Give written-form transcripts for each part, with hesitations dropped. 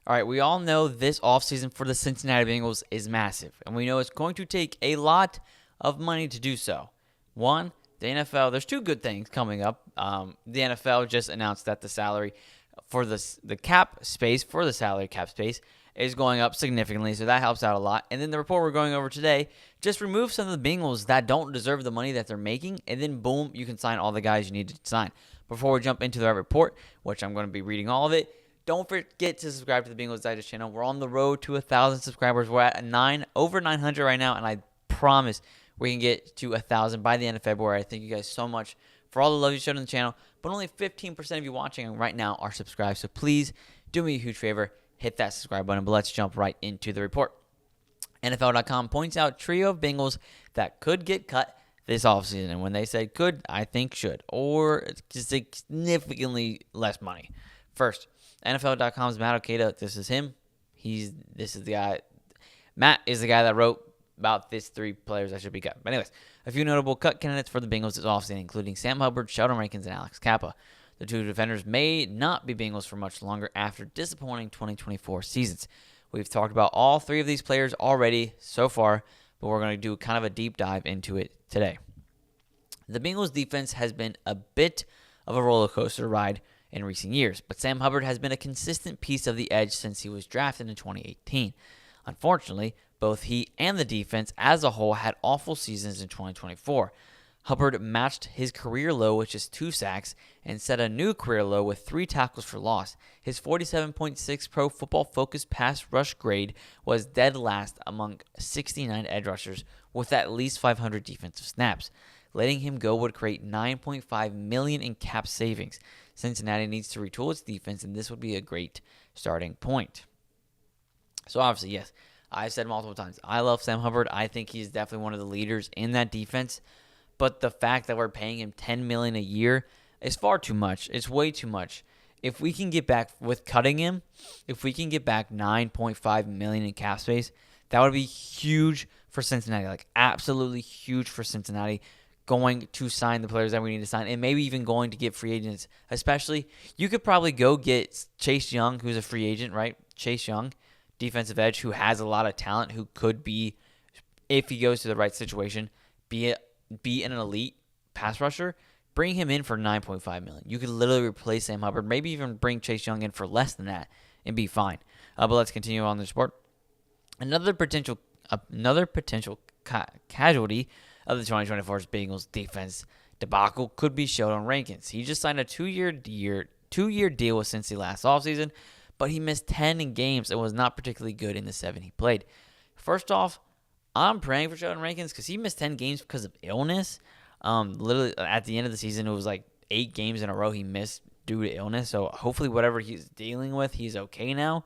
All right, we all know this offseason for the Cincinnati Bengals is massive, and we know it's going to take a lot of money to do so. One, the NFL, there's two good things coming up. The NFL just announced that the salary for the cap space, for the salary cap space, is going up significantly, so that helps out a lot. And then the report we're going over today just remove some of the Bengals that don't deserve the money that they're making, and then boom, you can sign all the guys you need to sign. Before we jump into the report, which I'm going to be reading all of it, don't forget to subscribe to the Bengals Digest channel. We're on the road to 1,000 subscribers. We're at over 900 right now, and I promise we can get to 1,000 by the end of February. I thank you guys so much for all the love you showed on the channel, but only 15% of you watching right now are subscribed, so please do me a huge favor, hit that subscribe button. But let's jump right into the report. NFL.com points out trio of Bengals that could get cut this offseason, and when they say could, I think should, or significantly less money. First, NFL.com's Matt Okada, this is him. This is the guy. Matt is the guy that wrote about these three players that should be cut. But anyways, a few notable cut candidates for the Bengals this offseason, including Sam Hubbard, Sheldon Rankins, and Alex Kappa. The two defenders may not be Bengals for much longer after disappointing 2024 seasons. We've talked about all three of these players already so far, but we're going to do kind of a deep dive into it today. The Bengals defense has been a bit of a roller coaster ride in recent years, but Sam Hubbard has been a consistent piece of the edge since he was drafted in 2018. Unfortunately, both he and the defense as a whole had awful seasons in 2024. Hubbard matched his career low with just 2 sacks and set a new career low with 3 tackles for loss. His 47.6 Pro Football Focus pass rush grade was dead last among 69 edge rushers with at least 500 defensive snaps. Letting him go would create $9.5 million in cap savings. Cincinnati needs to retool its defense, and this would be a great starting point. So obviously, yes, I've said multiple times, I love Sam Hubbard. I think he's definitely one of the leaders in that defense. But the fact that we're paying him $10 million a year is far too much. It's way too much. If we can get back with cutting him, if we can get back $9.5 million in cap space, that would be huge for Cincinnati. Like absolutely huge for Cincinnati. Going to sign the players that we need to sign, and maybe even going to get free agents. Especially, you could probably go get Chase Young, who's a free agent, right? Chase Young, defensive edge, who has a lot of talent, who could be, if he goes to the right situation, be an elite pass rusher. Bring him in for $9.5 million. You could literally replace Sam Hubbard, maybe even bring Chase Young in for less than that, and be fine. But let's continue on the report. Another potential casualty of the 2024 Bengals defense debacle could be Sheldon Rankins. He just signed a two-year deal with Cincy last offseason, but he missed 10 games and was not particularly good in the 7 he played. First off, I'm praying for Sheldon Rankins because he missed 10 games because of illness. Literally, at the end of the season, it was like 8 games in a row he missed due to illness. So hopefully whatever he's dealing with, he's okay now.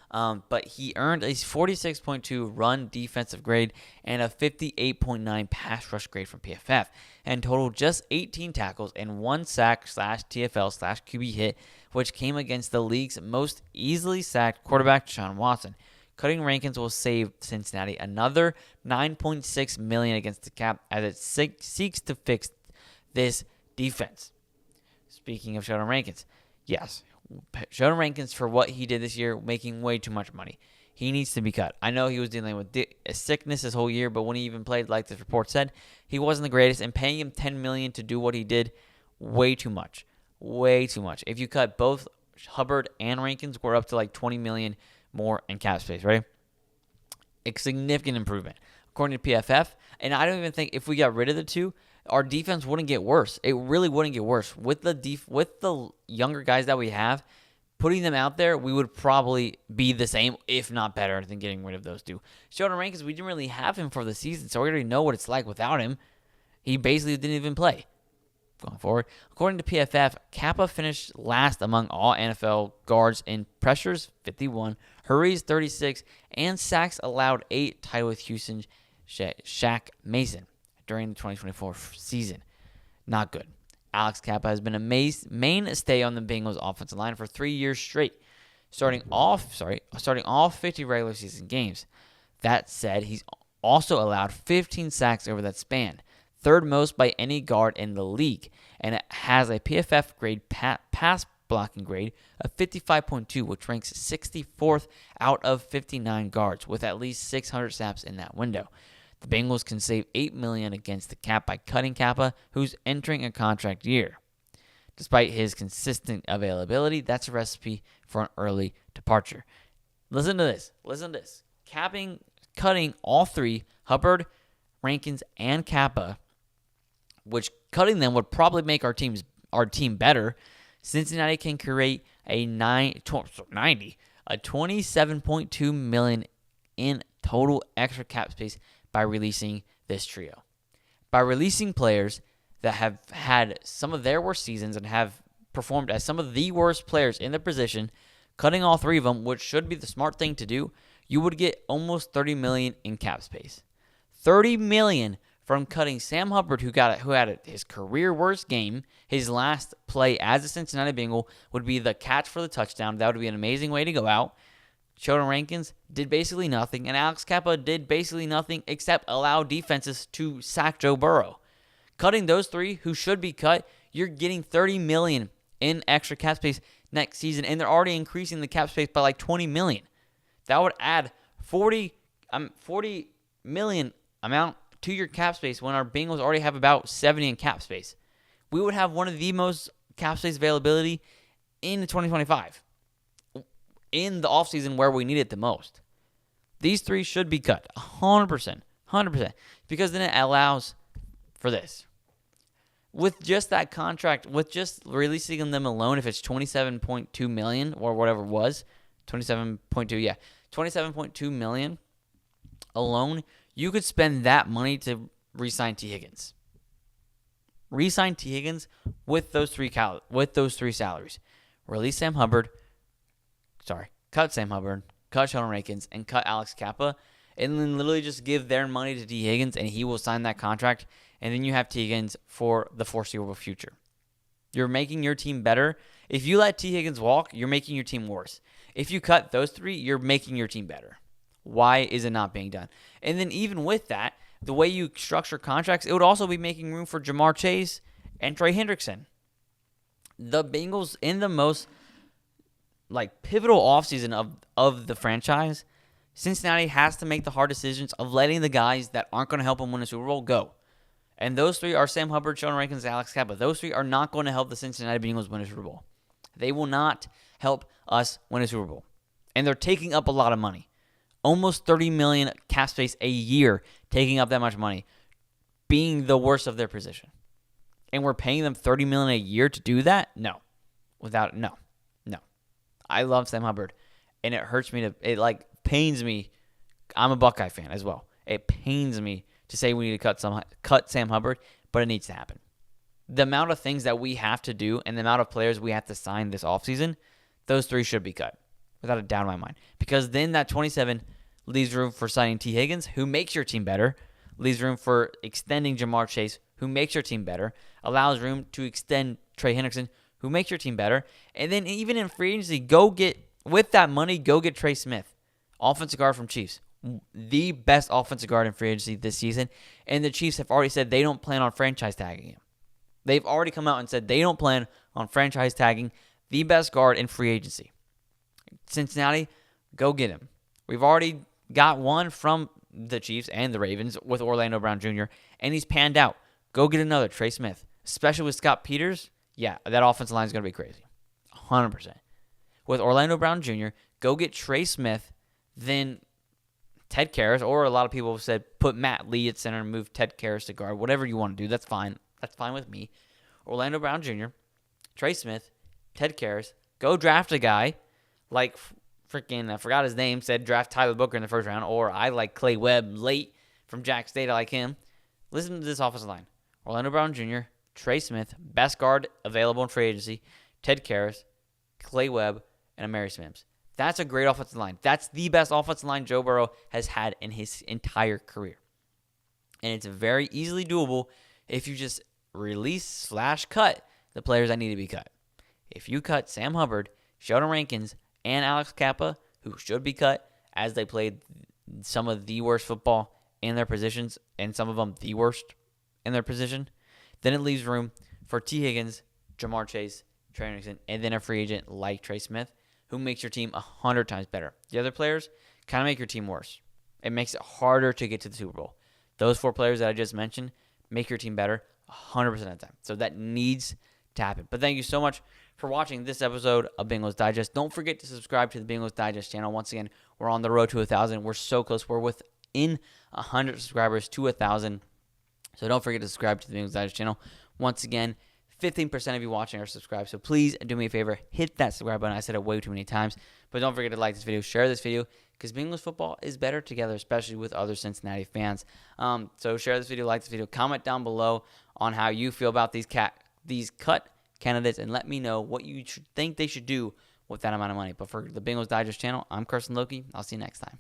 But he earned a 46.2 run defensive grade and a 58.9 pass rush grade from PFF, and totaled just 18 tackles and 1 sack /TFL/QB hit, which came against the league's most easily sacked quarterback, Deshaun Watson. Cutting Rankins will save Cincinnati another $9.6 million against the cap as it seeks to fix this defense. Speaking of Sheldon Rankins, yes, Sheldon Rankins, for what he did this year, making way too much money. He needs to be cut. I know he was dealing with a sickness this whole year, but when he even played, like this report said, he wasn't the greatest. And paying him $10 million to do what he did, way too much. Way too much. If you cut both Hubbard and Rankins, we're up to like $20 million more in cap space, right? A significant improvement. According to PFF, and I don't even think if we got rid of the two, our defense wouldn't get worse. It really wouldn't get worse. With the younger guys that we have, putting them out there, we would probably be the same, if not better, than getting rid of those two. Sheldon Rankins, we didn't really have him for the season, so we already know what it's like without him. He basically didn't even play. Going forward, according to PFF, Kappa finished last among all NFL guards in pressures, 51, hurries, 36, and sacks allowed, 8, tied with Houston Shaq Mason during the 2024 season. Not good. Alex Kappa has been a mainstay on the Bengals offensive line for 3 years straight, starting all 50 regular season games. That said, he's also allowed 15 sacks over that span, third most by any guard in the league, and it has a PFF grade pass blocking grade of 55.2, which ranks 64th out of 59 guards with at least 600 snaps in that window. The Bengals can save $8 million against the cap by cutting Kappa, who's entering a contract year. Despite his consistent availability, that's a recipe for an early departure. Listen to this. Cutting all three, Hubbard, Rankins, and Kappa, which cutting them would probably make our team better. Cincinnati can create a $27.2 million in total extra cap space by releasing this trio. By releasing players that have had some of their worst seasons and have performed as some of the worst players in their position, cutting all three of them, which should be the smart thing to do, you would get almost $30 million in cap space. $30 million from cutting Sam Hubbard, who had his career worst game. His last play as a Cincinnati Bengal would be the catch for the touchdown. That would be an amazing way to go out. Sheldon Rankins did basically nothing, and Alex Kappa did basically nothing except allow defenses to sack Joe Burrow. Cutting those three, who should be cut, you're getting $30 million in extra cap space next season, and they're already increasing the cap space by like $20 million. That would add $40 million amount to your cap space when our Bengals already have about $70 in cap space. We would have one of the most cap space availability in 2025, in the offseason where we need it the most. These three should be cut 100%, because then it allows for this. With just that contract, with just releasing them alone, if it's $27.2 million or whatever it was, $27.2 million alone, you could spend that money to re-sign T. Higgins. Re-sign T. Higgins with those three salaries. Release Sam Hubbard. Cut Sam Hubbard, cut Sheldon Rankins, and cut Alex Kappa, and then literally just give their money to T. Higgins, and he will sign that contract, and then you have T. Higgins for the foreseeable future. You're making your team better. If you let T. Higgins walk, you're making your team worse. If you cut those three, you're making your team better. Why is it not being done? And then even with that, the way you structure contracts, it would also be making room for Jamar Chase and Trey Hendrickson. The Bengals, in the most pivotal offseason of the franchise, Cincinnati has to make the hard decisions of letting the guys that aren't going to help them win a Super Bowl go. And those three are Sam Hubbard, Sheldon Rankins, and Alex Kappa. Those three are not going to help the Cincinnati Bengals win a Super Bowl. They will not help us win a Super Bowl. And they're taking up a lot of money. Almost $30 million cap space a year, taking up that much money, being the worst of their position. And we're paying them $30 million a year to do that? No. No. I love Sam Hubbard, and it hurts me it pains me. I'm a Buckeye fan as well. It pains me to say we need to cut Sam Hubbard, but it needs to happen. The amount of things that we have to do and the amount of players we have to sign this offseason, those three should be cut, without a doubt in my mind. Because then that 27 leaves room for signing T. Higgins, who makes your team better, leaves room for extending Jamar Chase, who makes your team better, allows room to extend Trey Hendrickson, who makes your team better. And then even in free agency, go get Trey Smith, offensive guard from Chiefs. The best offensive guard in free agency this season. And the Chiefs have already said they don't plan on franchise tagging him. They've already come out and said they don't plan on franchise tagging the best guard in free agency. Cincinnati, go get him. We've already got one from the Chiefs and the Ravens with Orlando Brown Jr., and he's panned out. Go get another, Trey Smith. Especially with Scott Peters. Yeah, that offensive line is going to be crazy. 100%. With Orlando Brown Jr., go get Trey Smith, then Ted Karras, or a lot of people have said put Matt Lee at center and move Ted Karras to guard. Whatever you want to do, that's fine. That's fine with me. Orlando Brown Jr., Trey Smith, Ted Karras. Go draft a guy like I forgot his name, said draft Tyler Booker in the first round, or I like Clay Webb late from Jack State. I like him. Listen to this offensive line. Orlando Brown Jr., Trey Smith, best guard available in free agency, Ted Karras, Clay Webb, and Amari Sims. That's a great offensive line. That's the best offensive line Joe Burrow has had in his entire career. And it's very easily doable if you just release/cut the players that need to be cut. If you cut Sam Hubbard, Sheldon Rankins, and Alex Kappa, who should be cut as they played some of the worst football in their positions, and some of them the worst in their position, then it leaves room for T. Higgins, Jamar Chase, Trey Hendrickson, and then a free agent like Trey Smith, who makes your team 100 times better. The other players kind of make your team worse. It makes it harder to get to the Super Bowl. Those 4 players that I just mentioned make your team better 100% of the time. So that needs to happen. But thank you so much for watching this episode of Bengals Digest. Don't forget to subscribe to the Bengals Digest channel. Once again, we're on the road to 1,000. We're so close. We're within 100 subscribers to 1,000. So don't forget to subscribe to the Bengals Digest channel. Once again, 15% of you watching are subscribed. So please do me a favor, hit that subscribe button. I said it way too many times. But don't forget to like this video, share this video, because Bengals football is better together, especially with other Cincinnati fans. So share this video, like this video, comment down below on how you feel about these cut candidates, and let me know what you think they should do with that amount of money. But for the Bengals Digest channel, I'm Carson Lokey. I'll see you next time.